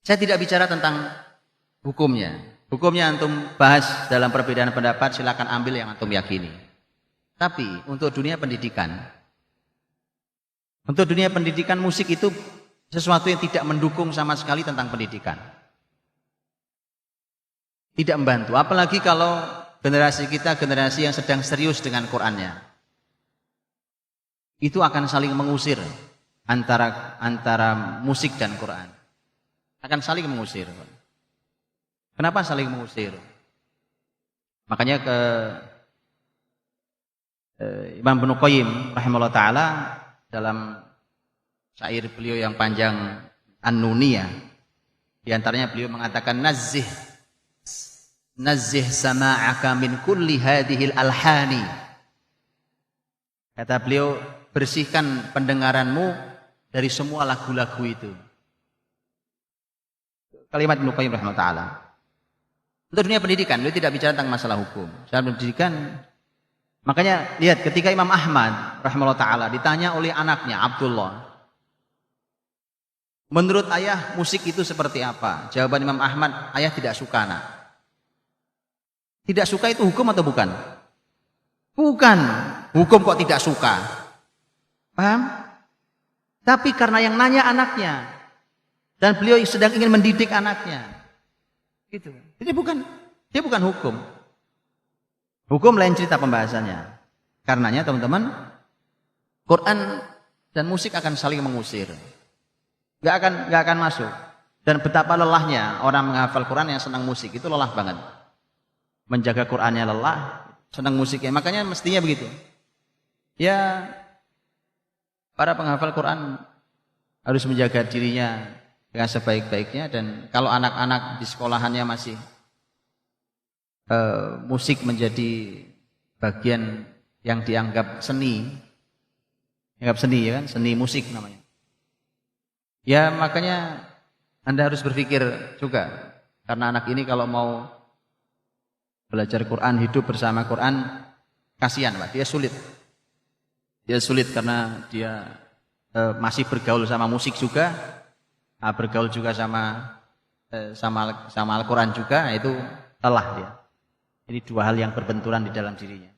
Saya tidak bicara tentang hukumnya. Hukumnya antum bahas dalam perbedaan pendapat, silakan ambil yang antum yakini. Tapi untuk dunia pendidikan musik itu sesuatu yang tidak mendukung sama sekali tentang pendidikan. Tidak membantu, apalagi kalau generasi kita generasi yang sedang serius dengan Qur'annya. Itu akan saling mengusir antara musik dan Qur'an. Akan saling mengusir. Kenapa saling mengusir? Makanya Imam Ibnu Qayyim rahimahullah taala dalam syair beliau yang panjang An-Nuniyah, di antaranya beliau mengatakan nazzih sama'aka min kulli hadhil alhani. Kata beliau, bersihkan pendengaranmu dari semua lagu-lagu itu. Kalimat Ibnu Qayyim rahimahullah taala. Untuk dunia pendidikan, beliau tidak bicara tentang masalah hukum. Secara pendidikan, makanya lihat ketika Imam Ahmad rahimahullah taala ditanya oleh anaknya Abdullah, menurut ayah musik itu seperti apa? Jawaban Imam Ahmad, ayah tidak suka nak. Tidak suka itu hukum atau bukan? Bukan. Hukum kok tidak suka? Paham? Tapi karena yang nanya anaknya, dan beliau sedang ingin mendidik anaknya, gitu. Jadi dia bukan hukum. Hukum lain cerita pembahasannya. Karenanya teman-teman, Quran dan musik akan saling mengusir. Gak akan masuk. Dan betapa lelahnya orang menghafal Quran yang senang musik, itu lelah banget. Menjaga Qurannya lelah, senang musiknya. Makanya mestinya begitu. Ya, para penghafal Quran harus menjaga dirinya dengan sebaik-baiknya. Dan kalau anak-anak di sekolahannya masih musik menjadi bagian yang dianggap seni, ya kan, seni musik namanya. Ya makanya Anda harus berpikir juga, karena anak ini kalau mau belajar Quran, hidup bersama Quran, kasihan Pak, dia sulit karena dia masih bergaul sama musik juga, bergaul juga sama Al-Quran juga, itu lelah dia. Ini dua hal yang berbenturan di dalam dirinya.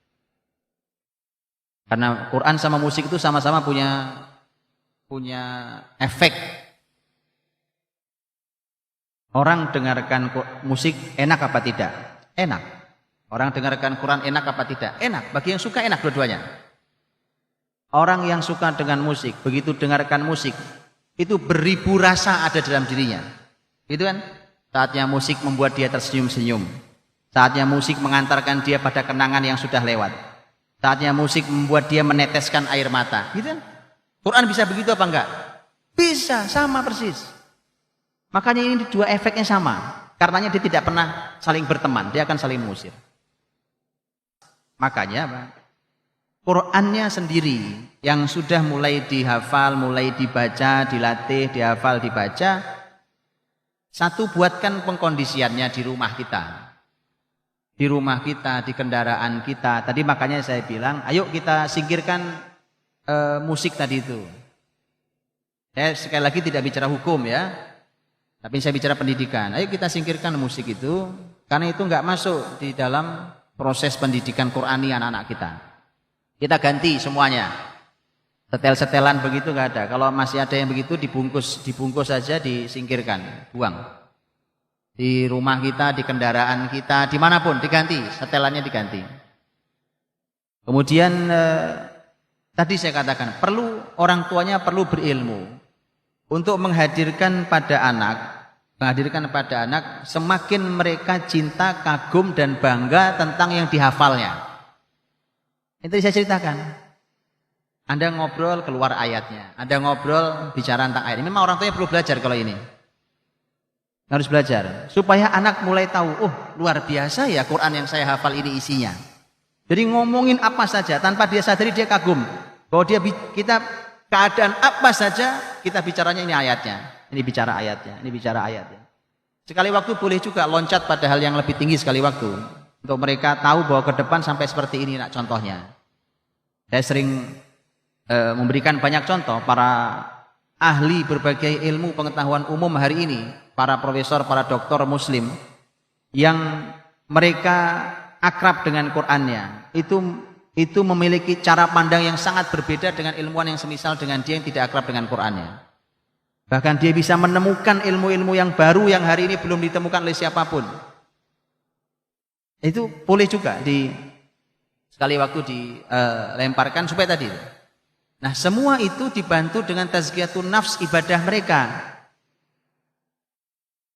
Karena Quran sama musik itu sama-sama punya efek. Orang dengarkan musik enak apa tidak? Enak. Orang dengarkan Quran enak apa tidak? Enak. Bagi yang suka enak dua-duanya. Orang yang suka dengan musik, begitu dengarkan musik, itu beribu rasa ada dalam dirinya. Gitu kan? Saatnya musik membuat dia tersenyum-senyum. Saatnya musik mengantarkan dia pada kenangan yang sudah lewat. Saatnya musik membuat dia meneteskan air mata. Gitu kan? Quran bisa begitu apa enggak? Bisa, sama persis. Makanya ini dua efeknya sama. Karenanya dia tidak pernah saling berteman, dia akan saling mengusir. Makanya Pak, Qurannya sendiri yang sudah mulai dihafal, mulai dibaca, dilatih, dihafal, dibaca. Satu, buatkan pengkondisiannya di rumah kita. Di rumah kita, di kendaraan kita. Tadi makanya saya bilang, ayo kita singkirkan musik tadi itu. Saya sekali lagi tidak bicara hukum ya, tapi saya bicara pendidikan. Ayo kita singkirkan musik itu, karena itu nggak masuk di dalam proses pendidikan Qurani anak-anak kita. Kita ganti semuanya. Setel-setelan begitu nggak ada. Kalau masih ada yang begitu dibungkus saja, disingkirkan, buang. Di rumah kita, di kendaraan kita, dimanapun diganti, setelannya diganti. Kemudian tadi saya katakan, orang tuanya perlu berilmu untuk menghadirkan pada anak semakin mereka cinta, kagum dan bangga tentang yang dihafalnya. Itu saya ceritakan. Anda ngobrol keluar ayatnya, Anda ngobrol bicara tentang ayat. Memang orang tuanya perlu belajar kalau ini. Harus belajar supaya anak mulai tahu, oh luar biasa ya Quran yang saya hafal ini isinya. Jadi ngomongin apa saja tanpa dia sadari dia kagum bahwa kita keadaan apa saja kita bicaranya ini ayatnya, ini bicara ayatnya. Sekali waktu boleh juga loncat pada hal yang lebih tinggi sekali waktu untuk mereka tahu bahwa ke depan sampai seperti ini. Nah, contohnya, saya sering memberikan banyak contoh para ahli berbagai ilmu pengetahuan umum hari ini para profesor, para doktor muslim yang mereka akrab dengan Qur'annya, itu memiliki cara pandang yang sangat berbeda dengan ilmuwan yang semisal dengan dia yang tidak akrab dengan Qur'annya. Bahkan dia bisa menemukan ilmu-ilmu yang baru yang hari ini belum ditemukan oleh siapapun. Itu boleh juga sekali waktu dilemparkan supaya tadi. Nah, semua itu dibantu dengan tazkiyatun nafs, ibadah mereka.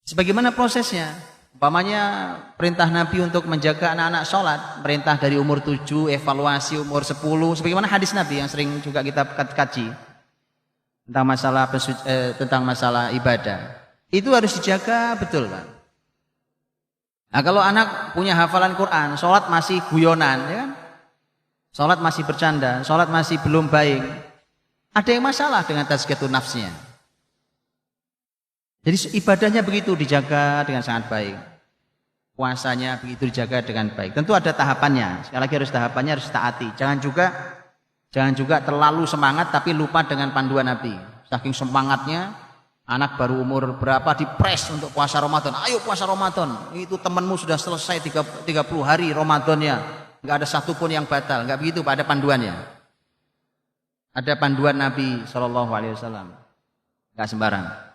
Sebagaimana prosesnya? Umpamanya perintah Nabi untuk menjaga anak-anak sholat, perintah dari umur 7, evaluasi umur 10, sebagaimana hadis Nabi yang sering juga kita kaji tentang masalah ibadah. Itu harus dijaga betul, Pak. Nah, kalau anak punya hafalan Quran, sholat masih guyonan, ya kan? Sholat masih bercanda, sholat masih belum baik, ada yang masalah dengan tazkiyatun nafsnya. Jadi ibadahnya begitu dijaga dengan sangat baik, puasanya begitu dijaga dengan baik. Tentu ada tahapannya, sekali lagi tahapannya harus taati. Jangan juga terlalu semangat tapi lupa dengan panduan Nabi. Saking semangatnya, anak baru umur berapa dipres untuk puasa Ramadan. Ayo puasa Ramadan. Itu temanmu sudah selesai 30 hari Ramadannya. Enggak ada satupun yang batal. Enggak begitu, Pak, ada panduannya. Ada panduan Nabi SAW. Enggak sembarang.